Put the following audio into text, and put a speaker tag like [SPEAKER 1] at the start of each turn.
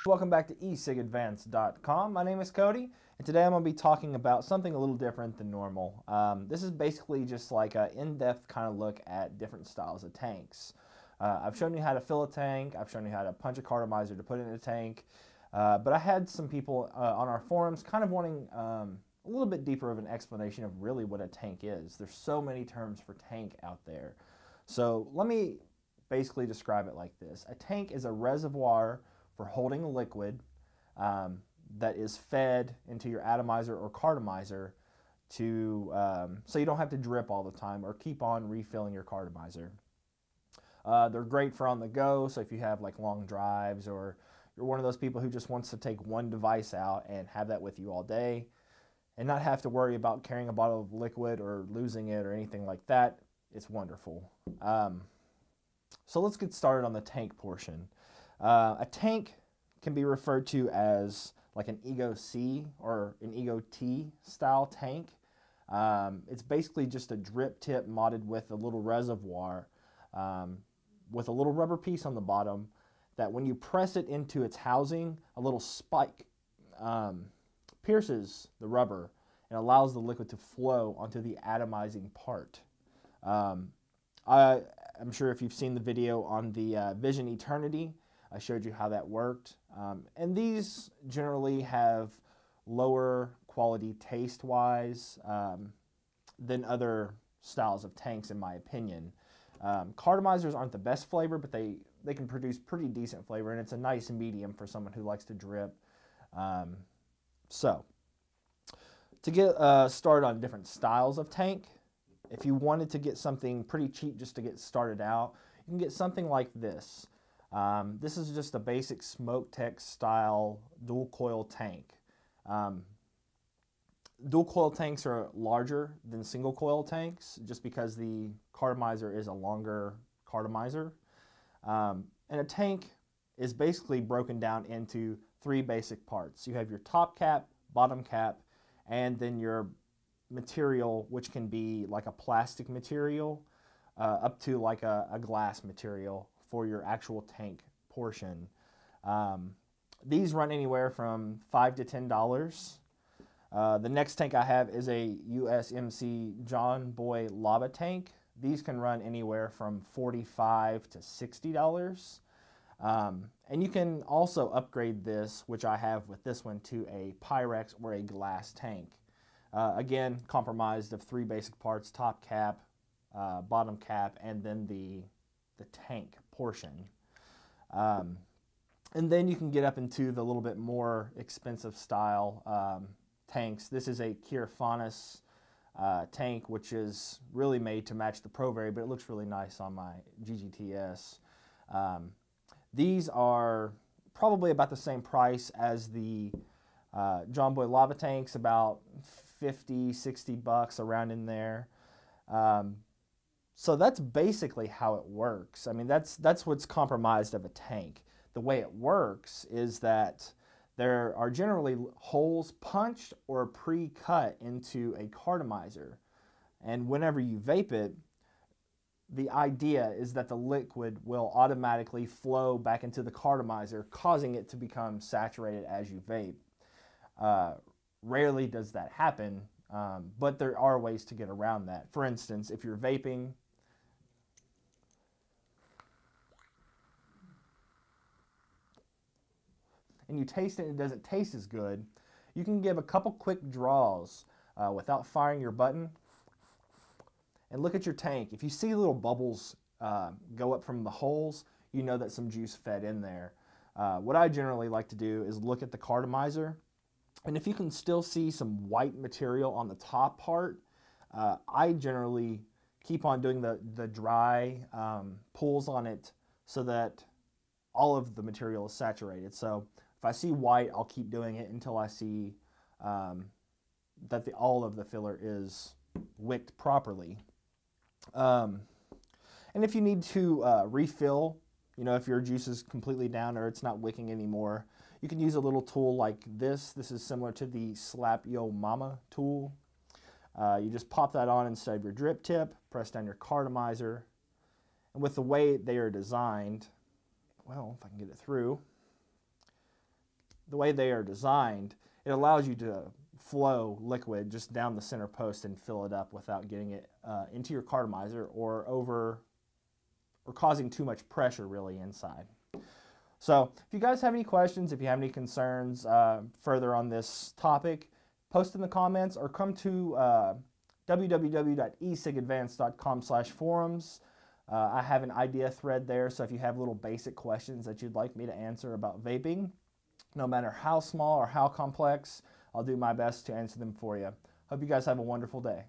[SPEAKER 1] Welcome back to ecigadvanced.com. My name is Cody, and today I'm going to be talking about something a little different than normal. This is basically just like an in-depth kind of look at different styles of tanks. I've shown you how to fill a tank, I've shown you how to punch a cartomizer to put in a tank, but I had some people on our forums kind of wanting a little bit deeper of an explanation of really what a tank is. There's so many terms for tank out there. So let me basically describe it like this. A tank is a reservoir for holding a liquid that is fed into your atomizer or cartomizer to so you don't have to drip all the time or keep on refilling your cartomizer. They're great for on the go, so if you have like long drives or you're one of those people who just wants to take one device out and have that with you all day and not have to worry about carrying a bottle of liquid or losing it or anything like that, it's wonderful. So let's get started on the tank portion. A tank can be referred to as like an Ego C or an Ego T style tank. It's basically just a drip tip modded with a little reservoir with a little rubber piece on the bottom that when you press it into its housing, a little spike pierces the rubber and allows the liquid to flow onto the atomizing part. I'm sure if you've seen the video on the Vision Eternity, I showed you how that worked. And these generally have lower quality taste-wise than other styles of tanks, in my opinion. Cartomizers aren't the best flavor, but they can produce pretty decent flavor, and it's a nice medium for someone who likes to drip. So, to get started on different styles of tank, if you wanted to get something pretty cheap just to get started out, you can get something like this. This is just a basic Smoke Tech style dual coil tank. Dual coil tanks are larger than single coil tanks just because the cartomizer is a longer cartomizer. And a tank is basically broken down into three basic parts. You have your top cap, bottom cap, and then your material, which can be like a plastic material up to like a glass material for your actual tank portion. These run anywhere from $5 to $10. The next tank I have is a USMC John Boy lava tank. These can run anywhere from $45 to $60. And you can also upgrade this, which I have with this one, to a Pyrex or a glass tank. Again, comprised of three basic parts: top cap, bottom cap, and then the tank portion. And then you can get up into the little bit more expensive style tanks. This is a Kierfanis tank, which is really made to match the ProVary, but it looks really nice on my GGTS. These are probably about the same price as the John Boy lava tanks, about 50, 60 bucks around in there. So that's basically how it works. I mean, that's what's comprised of a tank. The way it works is that there are generally holes punched or pre-cut into a cartomizer. And whenever you vape it, the idea is that the liquid will automatically flow back into the cartomizer, causing it to become saturated as you vape. Rarely does that happen, but there are ways to get around that. For instance, if you're vaping, and you taste it and it doesn't taste as good, you can give a couple quick draws without firing your button and look at your tank. If you see little bubbles go up from the holes, you know that some juice fed in there. What I generally like to do is look at the cartomizer, and if you can still see some white material on the top part, I generally keep on doing the dry pulls on it so that all of the material is saturated. So if I see white, I'll keep doing it until I see that all of the filler is wicked properly. And if you need to refill, you know, if your juice is completely down or it's not wicking anymore, you can use a little tool like this. This is similar to the Slap Yo Mama tool. You just pop that on instead of your drip tip, press down your cartomizer, and with the way they are designed, well, if I can get it through, the way they are designed, it allows you to flow liquid just down the center post and fill it up without getting it into your cartomizer or causing too much pressure really inside. So if you guys have any questions, if you have any concerns further on this topic, post in the comments or come to www.ecigadvanced.com/forums. I have an idea thread there, so if you have little basic questions that you'd like me to answer about vaping, no matter how small or how complex, I'll do my best to answer them for you. Hope you guys have a wonderful day.